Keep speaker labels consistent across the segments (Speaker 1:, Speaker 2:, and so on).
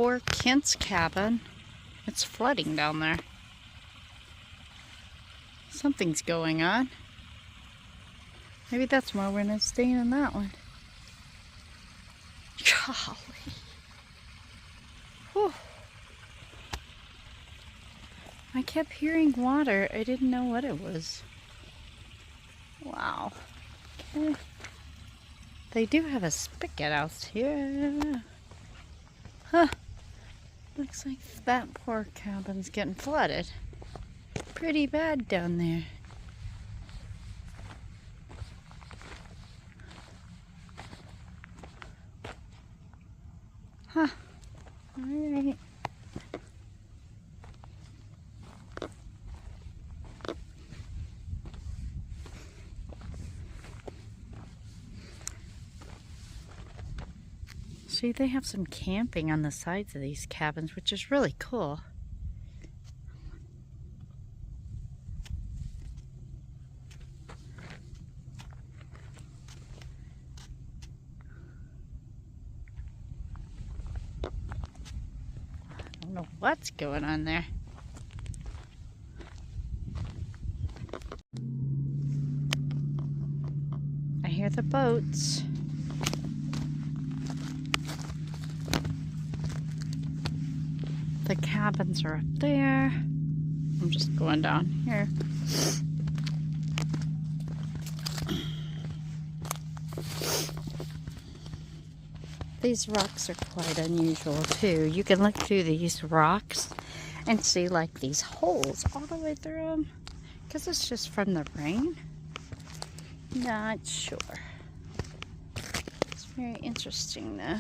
Speaker 1: poor Kent's cabin. It's flooding down there. Something's going on. Maybe that's why we're not staying in that one. Golly. Whew. I kept hearing water. I didn't know what it was. Wow. Okay. They do have a spigot out here. Huh. Looks like that poor cabin's getting flooded. Pretty bad down there. Huh. Alright. See, they have some camping on the sides of these cabins, which is really cool. I don't know what's going on there. I hear the boats. The cabins are up there. I'm just going down here. These rocks are quite unusual too. You can look through these rocks and see like these holes all the way through them. Because it's just from the rain. Not sure. It's very interesting though.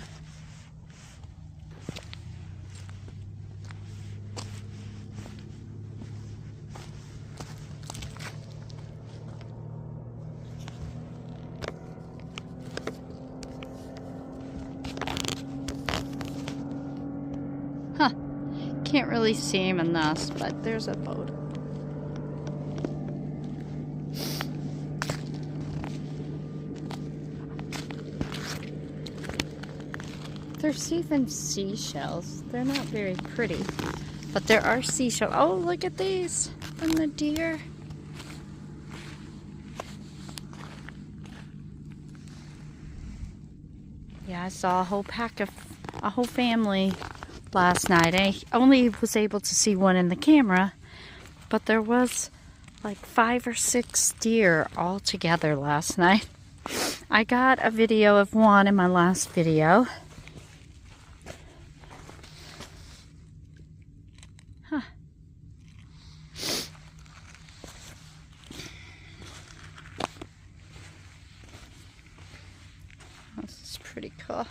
Speaker 1: Huh. Can't really see him in this, but there's a boat. There's even seashells. They're not very pretty, but there are seashells. Oh, look at these from the deer. Yeah, I saw a whole family last night. I only was able to see one in the camera, but there was like 5 or 6 deer all together last night. I got a video of one in my last video. Huh. This is pretty cool.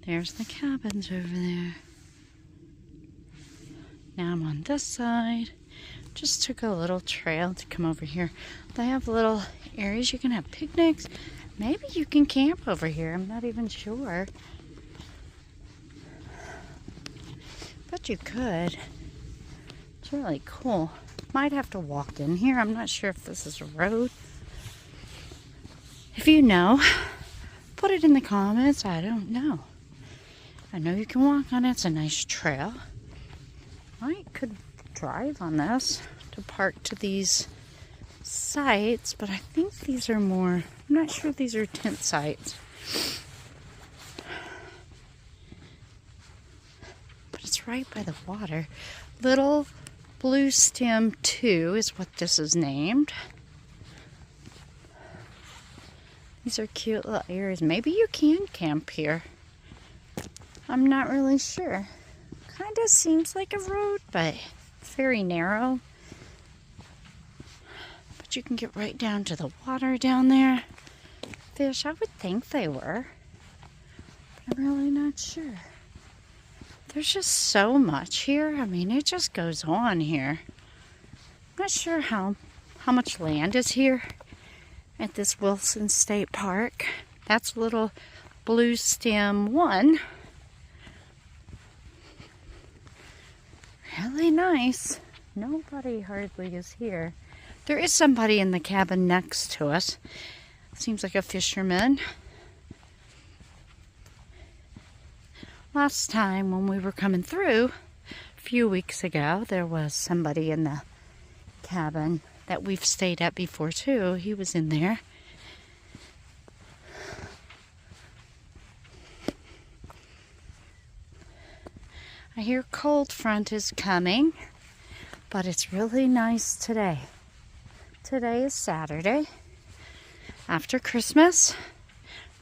Speaker 1: There's the cabins over there. Now I'm on this side. Just took a little trail to come over here. They have little areas you can have picnics. Maybe you can camp over here. I'm not even sure. But you could. It's really cool. Might have to walk in here. I'm not sure if this is a road. If you know, put it in the comments. I don't know. I know you can walk on it. It's a nice trail. I could drive on this to park to these sites, but I think these are more, I'm not sure if these are tent sites. But it's right by the water. Little Blue Stem 2 is what this is named. These are cute little areas. Maybe you can camp here. I'm not really sure. Kind of seems like a road, but very narrow. But you can get right down to the water down there. Fish, I would think they were. But I'm really not sure. There's just so much here. I mean, it just goes on here. I'm not sure how much land is here at this Wilson State Park. That's little Blue Stem 1. Really nice. Nobody hardly is here. There is somebody in the cabin next to us. Seems like a fisherman. Last time when we were coming through, a few weeks ago, there was somebody in the cabin that we've stayed at before too. He was in there. I hear cold front is coming, but it's really nice today. Today is Saturday after Christmas,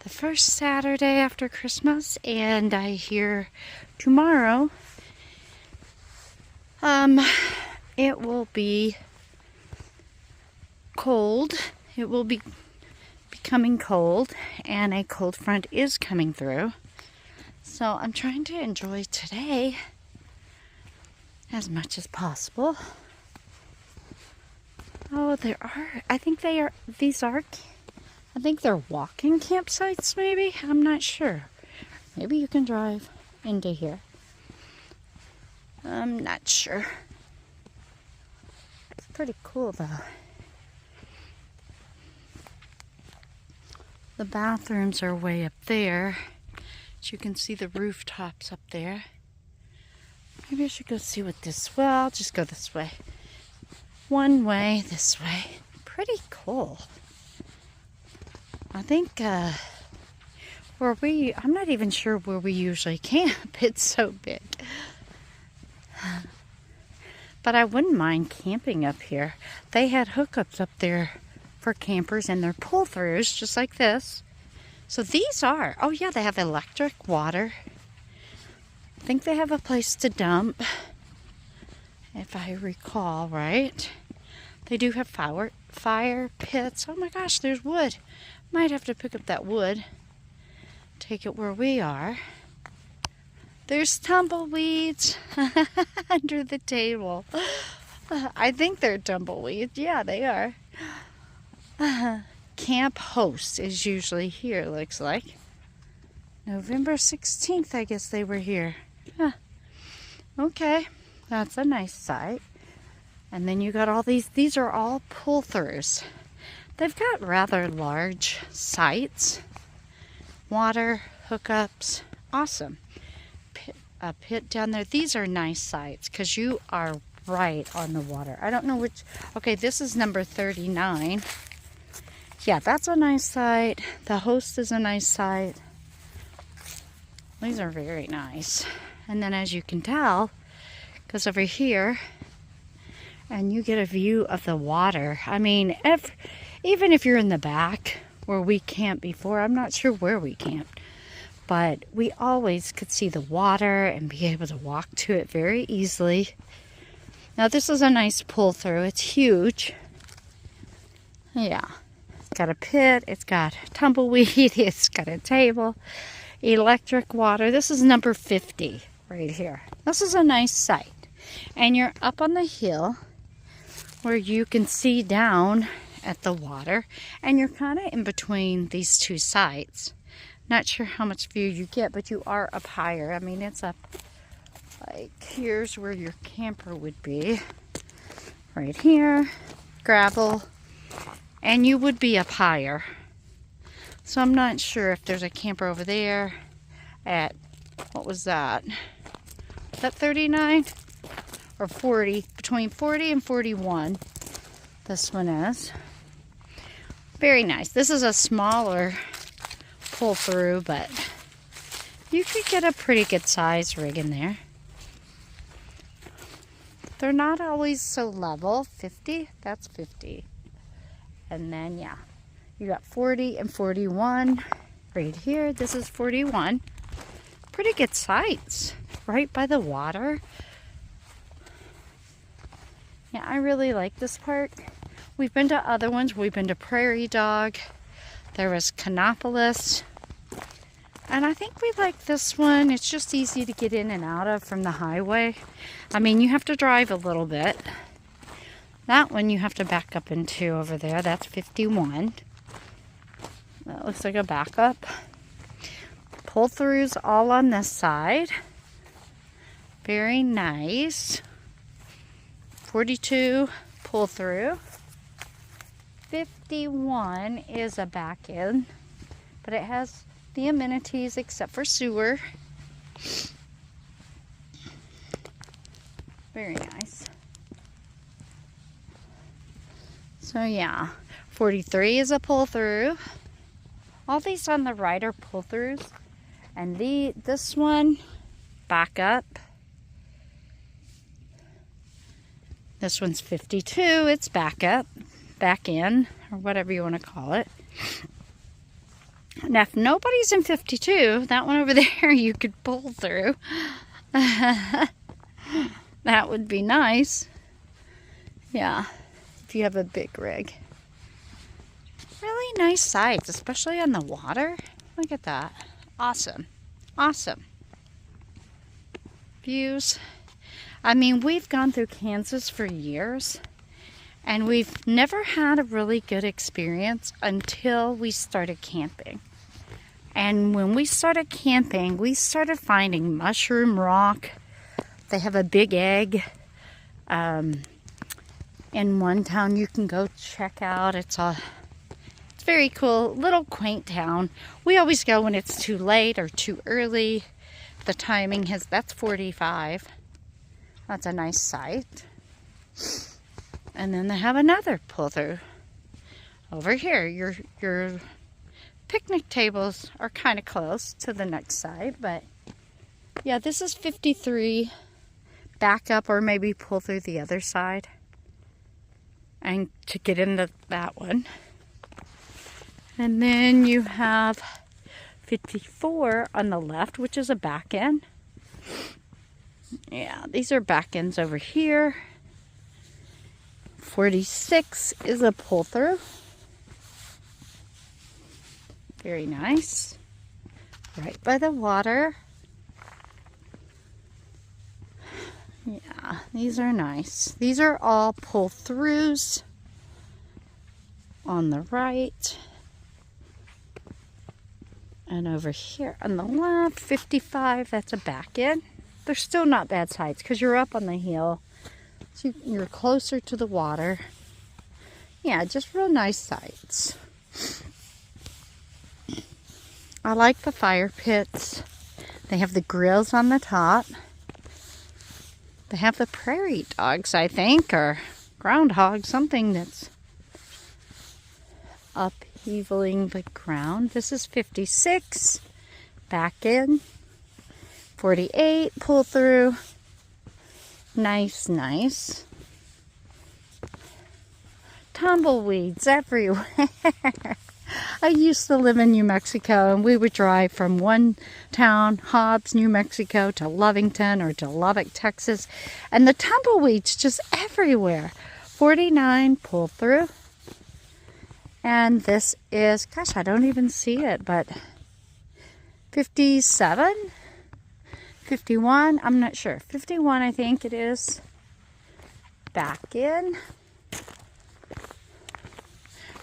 Speaker 1: the first Saturday after Christmas, and I hear tomorrow it will be cold. It will be becoming cold, and a cold front is coming through. So I'm trying to enjoy today as much as possible. Oh, there are, I think they're walking campsites maybe? I'm not sure. Maybe you can drive into here. I'm not sure. It's pretty cool though. The bathrooms are way up there. As you can see the rooftops up there. Maybe I should go see what this, well, I'll just go this way. One way, this way. Pretty cool. I think I'm not even sure where we usually camp. It's so big. But I wouldn't mind camping up here. They had hookups up there for campers and they're pull-throughs just like this. So these are, oh yeah, they have electric water. I think they have a place to dump, if I recall right. They do have fire pits. Oh my gosh, there's wood. Might have to pick up that wood. Take it where we are. There's tumbleweeds under the table. I think they're tumbleweeds. Yeah, they are. Camp host is usually here, looks like. November 16th, I guess they were here. Huh. Okay, that's a nice site. And then you got all these are all pull-throughs. They've got rather large sites. Water, hookups, awesome. A pit down there. These are nice sites because you are right on the water. I don't know which, okay, this is number 39. Yeah, that's a nice site. The host is a nice site. These are very nice. And then as you can tell, goes over here and you get a view of the water. I mean, even if you're in the back where we camped before, I'm not sure where we camped, but we always could see the water and be able to walk to it very easily. Now this is a nice pull through. It's huge. Yeah. It's got a pit. It's got tumbleweed. It's got a table. Electric water. This is number 50 right here. This is a nice site. And you're up on the hill where you can see down at the water. And you're kind of in between these two sites. Not sure how much view you get, but you are up higher. I mean, it's up like here's where your camper would be. Right here. Gravel. And you would be up higher. So I'm not sure if there's a camper over there at, what was that? Is that 39 or 40? Between 40 and 41. This one is. Very nice. This is a smaller pull through, but you could get a pretty good size rig in there. They're not always so level. 50, that's 50. And then, yeah, you got 40 and 41 right here. This is 41. Pretty good sites right by the water. Yeah, I really like this park. We've been to other ones. We've been to Prairie Dog. There was Canopolis. And I think we like this one. It's just easy to get in and out of from the highway. I mean, you have to drive a little bit. That one you have to back up into over there. That's 51. That looks like a backup. Pull-throughs all on this side. Very nice. 42 pull-through. 51 is a back end, but it has the amenities except for sewer. Very nice. So yeah, 43 is a pull-through. All these on the right are pull-throughs, and this one back up. This one's 52. It's back up, back in, or whatever you want to call it. Now, if nobody's in 52, that one over there you could pull through. That would be nice. Yeah, if you have a big rig. Really nice sights, especially on the water. Look at that. Awesome. Awesome. Views. I mean, we've gone through Kansas for years, and we've never had a really good experience until we started camping. And when we started camping, we started finding Mushroom Rock. They have a big egg in one town you can go check out. It's very cool, little quaint town. We always go when it's too late or too early. The timing that's 45. That's a nice site. And then they have another pull-through. Over here, your picnic tables are kind of close to the next side, but yeah, this is 53. Back up or maybe pull through the other side and to get into that one. And then you have 54 on the left, which is a back end. Yeah, these are back ends over here. 46 is a pull-through. Very nice. Right by the water. Yeah, these are nice. These are all pull-throughs on the right. And over here on the left, 55, that's a back end. They're still not bad sites because you're up on the hill. So you're closer to the water. Yeah, just real nice sites. I like the fire pits. They have the grills on the top. They have the prairie dogs, I think, or groundhog, something that's upheavaling the ground. This is 56, back in. 48, pull through. Nice, nice. Tumbleweeds everywhere. I used to live in New Mexico, and we would drive from one town, Hobbs, New Mexico, to Lovington or to Lubbock, Texas, and the tumbleweeds just everywhere. 49, pull through. And this is, gosh, I don't even see it, but 57, 51, I'm not sure. 51, I think it is. Back in.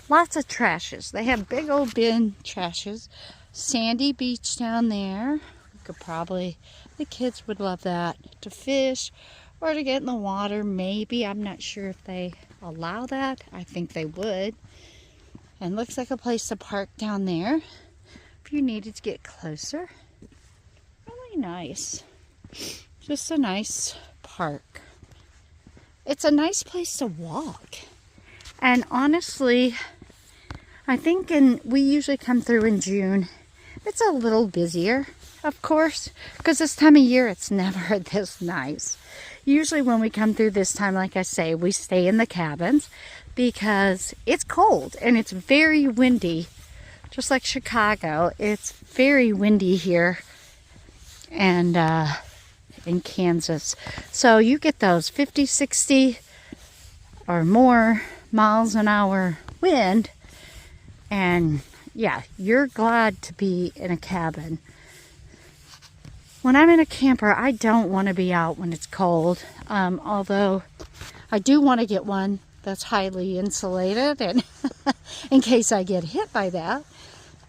Speaker 1: Lots of trashes. They have big old bin trashes. Sandy beach down there. We could probably, the kids would love that. To fish or to get in the water, maybe. I'm not sure if they allow that. I think they would. And looks like a place to park down there if you needed to get closer. Really nice. Just a nice park. It's a nice place to walk. And honestly, I think we usually come through in June. It's a little busier, of course, because this time of year it's never this nice. Usually when we come through this time, like I say, we stay in the cabins because it's cold and it's very windy. Just like Chicago, it's very windy here and in Kansas. So you get those 50, 60 or more miles an hour wind, and yeah, you're glad to be in a cabin. When I'm in a camper, I don't want to be out when it's cold, although I do want to get one that's highly insulated, and in case I get hit by that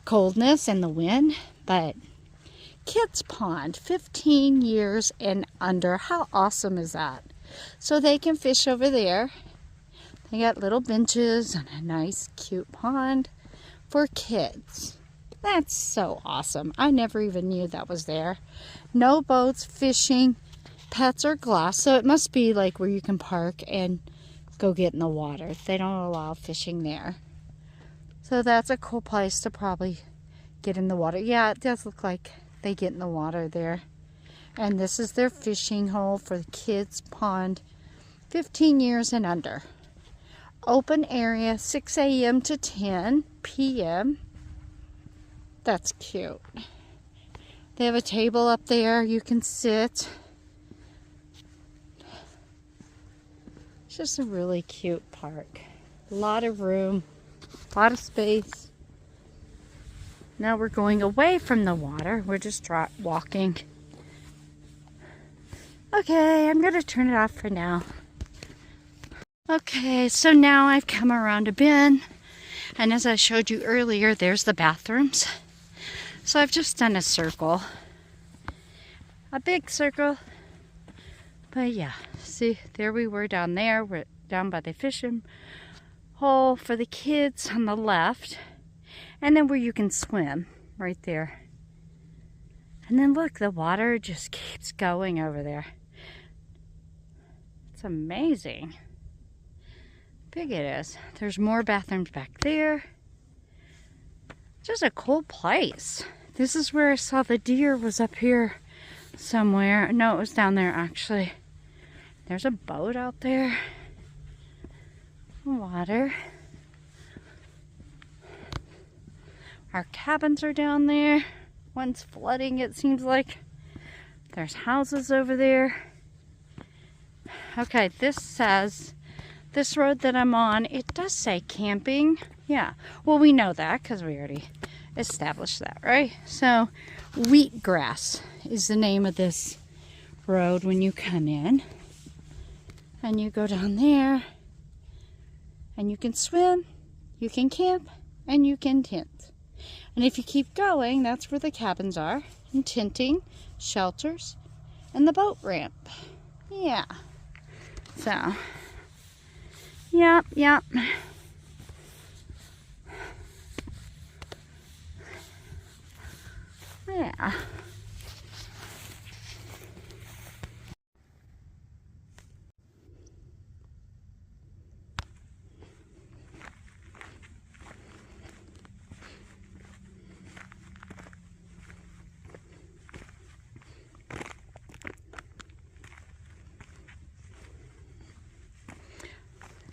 Speaker 1: coldness and the wind. But kids pond, 15 years and under. How awesome is that? So they can fish over there. They got little benches and a nice cute pond for kids. That's so awesome. I never even knew that was there. No boats, fishing, pets, or glass. So it must be like where you can park and go get in the water. They don't allow fishing there. So that's a cool place to probably get in the water. Yeah, it does look like they get in the water there. And this is their fishing hole for the kids' pond, 15 years and under. Open area, 6 a.m. to 10 p.m. That's cute. They have a table up there you can sit. It's just a really cute park. A lot of room, a lot of space. Now we're going away from the water. We're just walking. Okay, I'm going to turn it off for now. Okay, so now I've come around a bend, and as I showed you earlier, there's the bathrooms. So I've just done a circle, a big circle, but yeah, see, there we were down there. We're down by the fishing hole for the kids on the left, and then where you can swim right there. And then look, the water just keeps going over there. It's amazing. Big it is. There's more bathrooms back there. Just a cool place. This is where I saw the deer was up here somewhere. No, it was down there actually. There's a boat out there. Water. Our cabins are down there. One's flooding, it seems like. There's houses over there. Okay, this says, this road that I'm on, it does say camping. Yeah, well, we know that because we already established that, right? So, Wheatgrass is the name of this road when you come in. And you go down there, and you can swim, you can camp, and you can tent. And if you keep going, that's where the cabins are, and tenting, shelters, and the boat ramp. Yeah. So, yep. Yeah.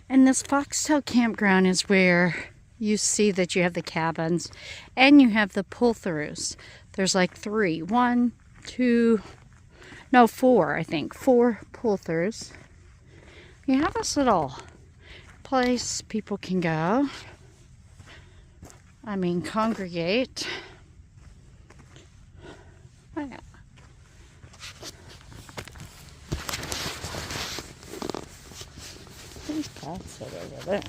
Speaker 1: And this Foxtail Campground is where you see that you have the cabins and you have the pull-throughs. There's like 4, I think. 4 pull-throughs. You have this little place people can go. Congregate. Oh, yeah. That's it over there.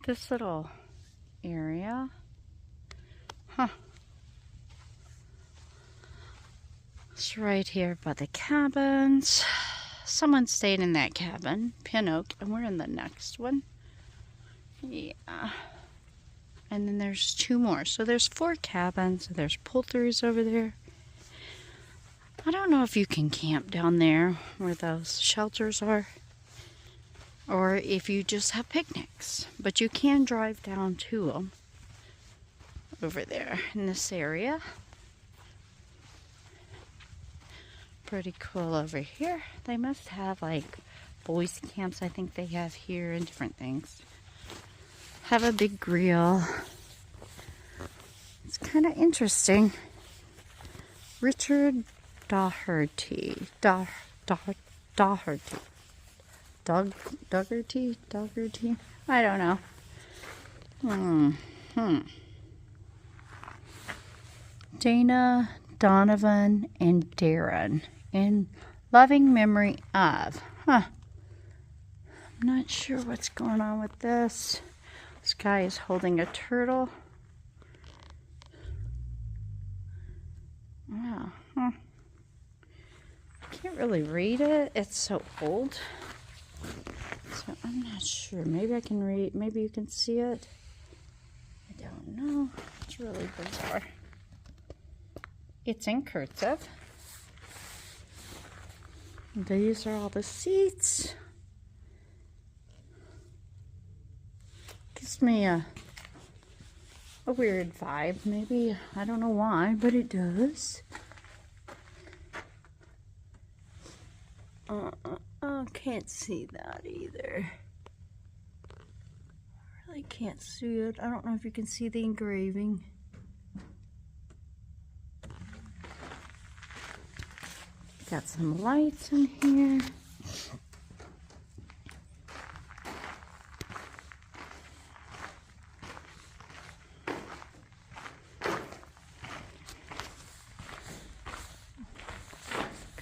Speaker 1: This little area. It's right here by the cabins. Someone stayed in that cabin, Pin Oak, and we're in the next one. Yeah. And then there's 2 more. So there's 4 cabins. There's pull-throughs over there. I don't know if you can camp down there where those shelters are, or if you just have picnics, but you can drive down to them over there in this area. Pretty cool over here. They must have like boys camps, I think they have here, and different things. Have a big grill. It's kind of interesting. Richard Dougherty. Dougherty. I don't know. Dana, Donovan, and Darren. In loving memory of. Huh. I'm not sure what's going on with this. This guy is holding a turtle. Wow. Huh. I can't really read it. It's so old. So I'm not sure. Maybe I can read. Maybe you can see it. I don't know. It's really bizarre. It's in cursive. These are all the seats. Gives me a weird vibe. Maybe, I don't know why, but it does. Can't see that either. I really can't see it. I don't know if you can see the engraving. Got some lights in here.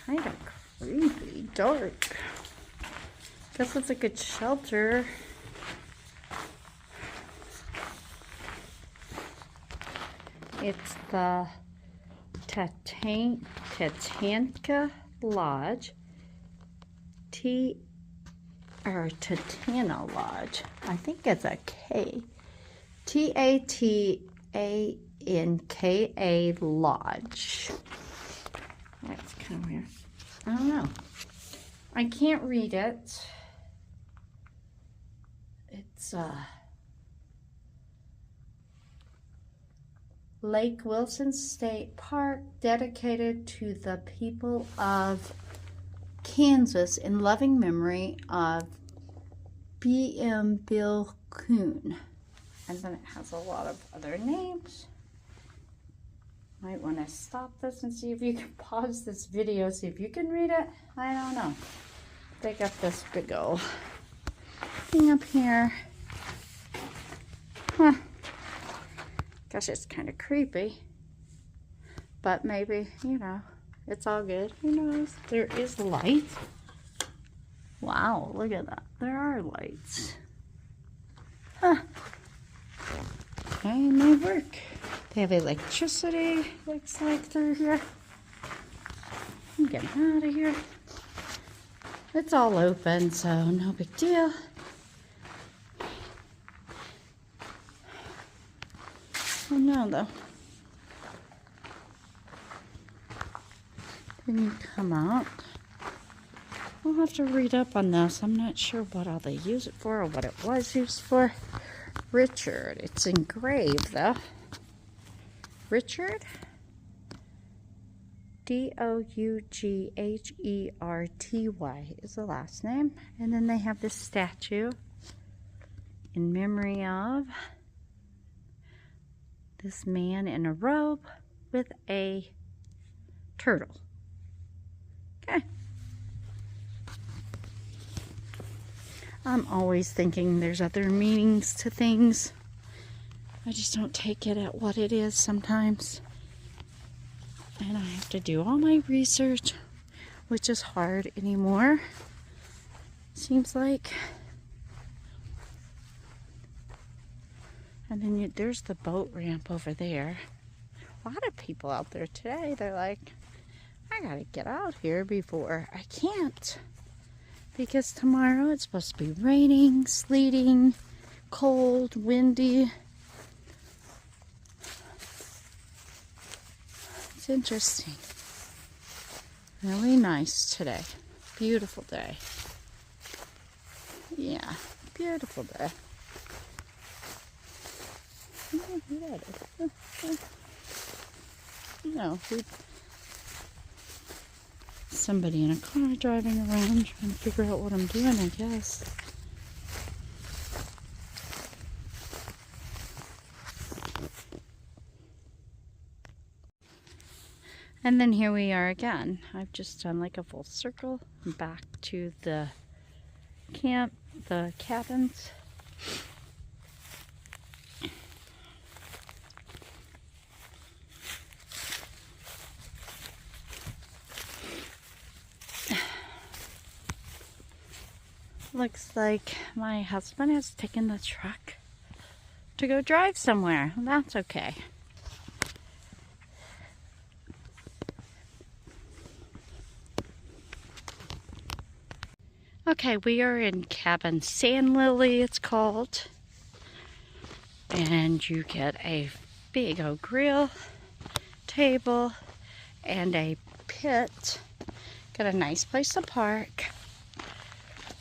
Speaker 1: Kind of creepy, dark. Guess it's a good shelter. It's the Tatanka Lodge. Tatana Lodge. I think it's a K. Tatanka Lodge. That's kind of weird. I don't know. I can't read it. It's Lake Wilson State Park, dedicated to the people of Kansas in loving memory of B.M. Bill Coon. And then it has a lot of other names. Might want to stop this and see if you can pause this video, see if you can read it. I don't know. They got this big old thing up here. Huh. Gosh, it's kind of creepy. But maybe, you know, it's all good. Who knows? There is light. Wow, look at that. There are lights. Huh. And they work. They have electricity, looks like, through here. I'm getting out of here. It's all open, so no big deal. Oh no, though. Then you come out. I'll have to read up on this. I'm not sure what all they use it for or what it was used for. Richard. It's engraved, though. Richard? D-O-U-G-H-E-R-T-Y is the last name. And then they have this statue in memory of this man in a robe with a turtle. Okay. I'm always thinking there's other meanings to things. I just don't take it at what it is sometimes. And I have to do all my research, which is hard anymore, seems like. And then there's the boat ramp over there. A lot of people out there today, they're like, I gotta get out here before I can't. Because tomorrow it's supposed to be raining, sleeting, cold, windy. It's interesting. Really nice today. Beautiful day. Yeah, beautiful day. You know, somebody in a car driving around trying to figure out what I'm doing, I guess. And then here we are again. I've just done like a full circle back to the camp, the cabins. Looks like my husband has taken the truck to go drive somewhere. That's okay. Okay, we are in Cabin Sand Lily, it's called. And you get a big old grill, table, and a pit. Got a nice place to park.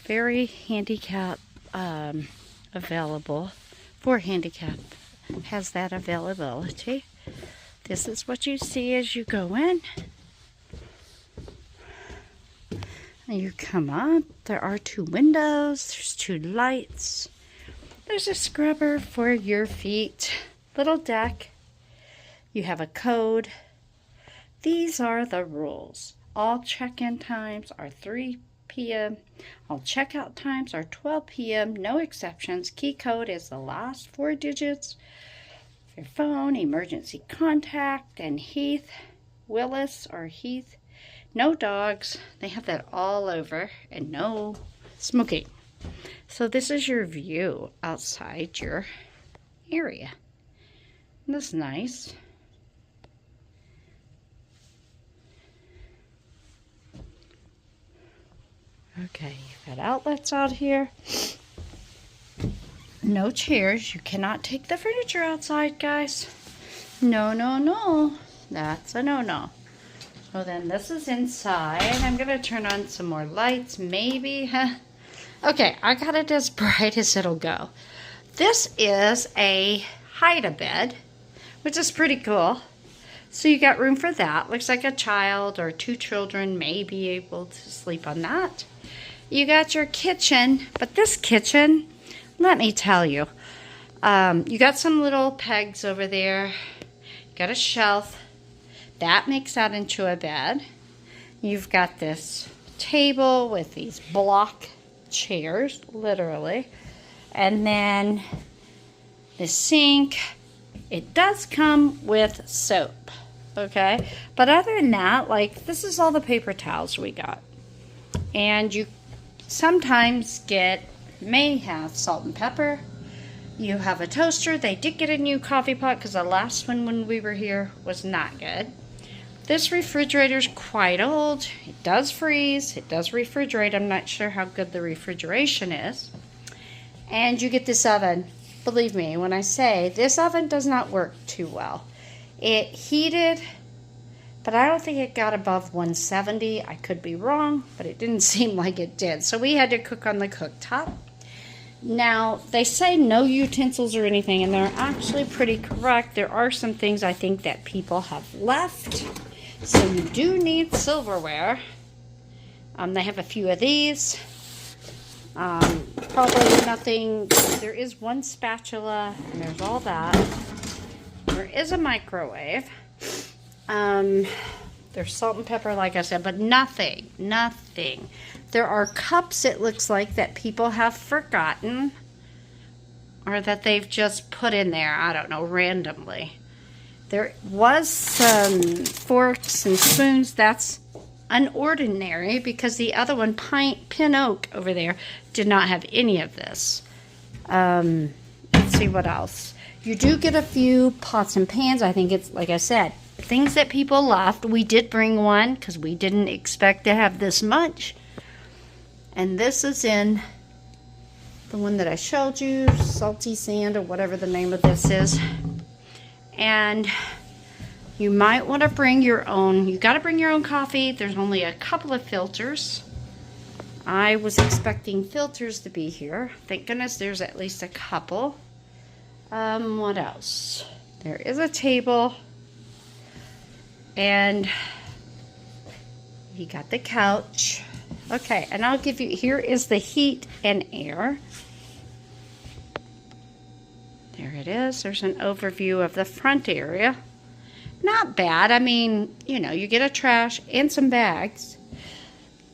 Speaker 1: Very handicap available for handicap. Has that availability. This is what you see as you go in. And you come up. There are 2 windows. There's 2 lights. There's a scrubber for your feet. Little deck. You have a code. These are the rules. All check-in times are 3 p.m. All checkout times are 12 p.m. No exceptions. Key code is the last 4 digits. Your phone, emergency contact, and Heath, Willis or Heath. No dogs. They have that all over. And no smoking. So this is your view outside your area. That's nice. Okay, you've got outlets out here. No chairs. You cannot take the furniture outside, guys. No, no, no. That's a no-no. So then this is inside. I'm going to turn on some more lights, maybe. Okay, I got it as bright as it'll go. This is a hide-a-bed, which is pretty cool. So you got room for that. Looks like a child or 2 children may be able to sleep on that. You got your kitchen, but this kitchen, let me tell you, you got some little pegs over there. You got a shelf. That makes that into a bed. You've got this table with these block chairs, literally. And then the sink. It does come with soap, okay? But other than that, like, this is all the paper towels we got. And you sometimes may have salt and pepper. You have a toaster. They did get a new coffee pot because the last one when we were here was not good. This refrigerator's quite old. It does freeze. It does refrigerate. I'm not sure how good the refrigeration is. And you get this oven. Believe me when I say this oven does not work too well. It heated, but I don't think it got above 170. I could be wrong, but it didn't seem like it did. So we had to cook on the cooktop. Now, they say no utensils or anything, and they're actually pretty correct. There are some things I think that people have left. So you do need silverware. They have a few of these. Probably nothing. There is one spatula, and there's all that. There is a microwave. There's salt and pepper, like I said, but nothing. There are cups, it looks like, that people have forgotten or that they've just put in there, I don't know, randomly. There was some forks and spoons. That's unordinary because the other one, Pin Oak over there, did not have any of this. Let's see what else. You do get a few pots and pans. I think it's, like I said, things that people left. We did bring one because we didn't expect to have this much. And this is in the one that I showed you, Salty Sand or whatever the name of this is. And you might want to bring your own. You got to bring your own coffee. There's only a couple of filters. I was expecting filters to be here. Thank goodness there's at least a couple. What else? There is a table. And you got the couch. Okay, and I'll give you, here is the heat and air. There it is. There's an overview of the front area. Not bad. I mean, you know, you get a trash and some bags.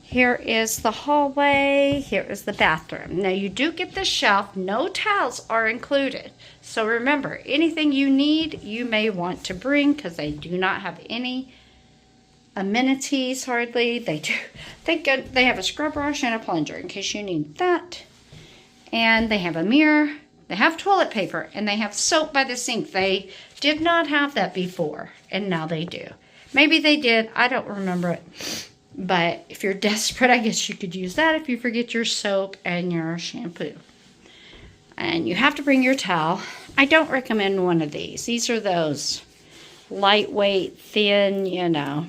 Speaker 1: Here is the hallway. Here is the bathroom. Now, you do get the shelf. No towels are included. So remember, anything you need, you may want to bring because they do not have any amenities hardly. They do. They have a scrub brush and a plunger in case you need that. And they have a mirror. They have toilet paper, and they have soap by the sink. They did not have that before, and now they do. Maybe they did. I don't remember it. But if you're desperate, I guess you could use that if you forget your soap and your shampoo. And you have to bring your towel. I don't recommend one of these. These are those lightweight, thin, you know.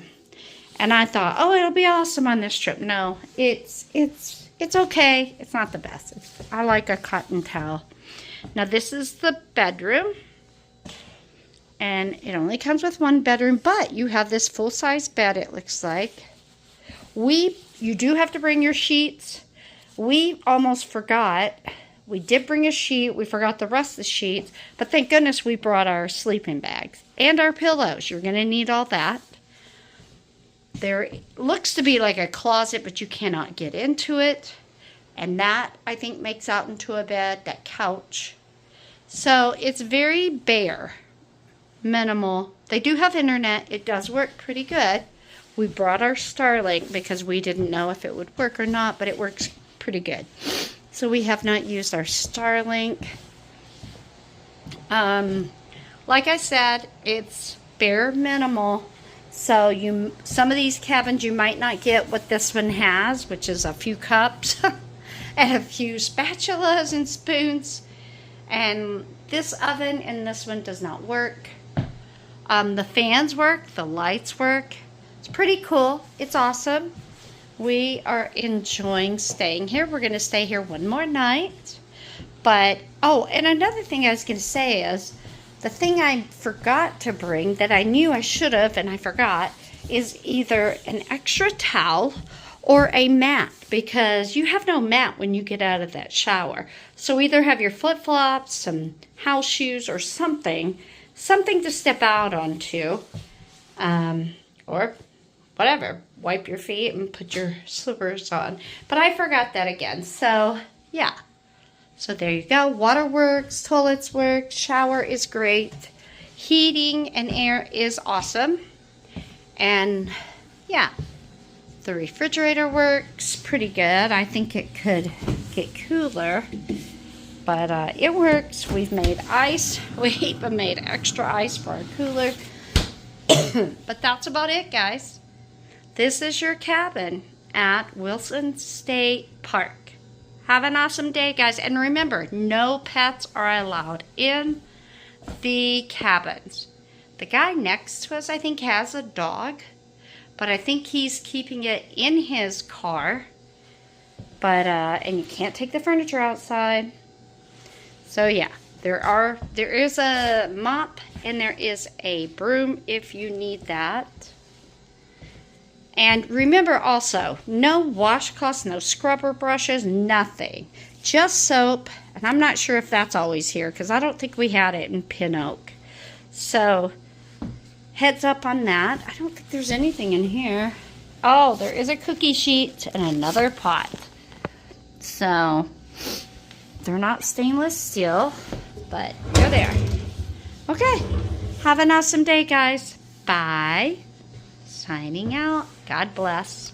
Speaker 1: And I thought, oh, it'll be awesome on this trip. No, it's okay. It's not the best. I like a cotton towel. Now, this is the bedroom. And it only comes with one bedroom, but you have this full-size bed, it looks like. You do have to bring your sheets. We almost forgot. We did bring a sheet. We forgot the rest of the sheets. But thank goodness we brought our sleeping bags and our pillows. You're going to need all that. There looks to be like a closet, but you cannot get into it. And that, I think, makes out into a bed, that couch. So it's very bare, minimal. They do have internet. It does work pretty good. We brought our Starlink because we didn't know if it would work or not, but it works pretty good. So we have not used our Starlink. Like I said, it's bare minimal. So some of these cabins you might not get what this one has, which is a few cups and a few spatulas and spoons. And this oven and this one does not work. The fans work, the lights work. It's pretty cool. It's awesome. We are enjoying staying here. We're going to stay here one more night. But, oh, and another thing I was going to say is, the thing I forgot to bring that I knew I should have and I forgot is either an extra towel or a mat, because you have no mat when you get out of that shower. So either have your flip-flops, some house shoes, or something to step out onto, or whatever. Wipe your feet and put your slippers on. But I forgot that again. So, yeah. So there you go. Water works, toilets work, shower is great. Heating and air is awesome. And, yeah. The refrigerator works pretty good. I think it could get cooler. But it works. We've made ice. We even made extra ice for our cooler. But that's about it, guys. This is your cabin at Wilson State Park. Have an awesome day, guys. And remember, no pets are allowed in the cabins. The guy next to us, I think, has a dog. But I think he's keeping it in his car. But, and you can't take the furniture outside. So, yeah. There is a mop and there is a broom if you need that. And remember also, no washcloths, no scrubber brushes, nothing. Just soap. And I'm not sure if that's always here because I don't think we had it in Pin Oak. So, heads up on that. I don't think there's anything in here. Oh, there is a cookie sheet and another pot. So, they're not stainless steel, but they're there. Okay. Have an awesome day, guys. Bye. Signing out. God bless.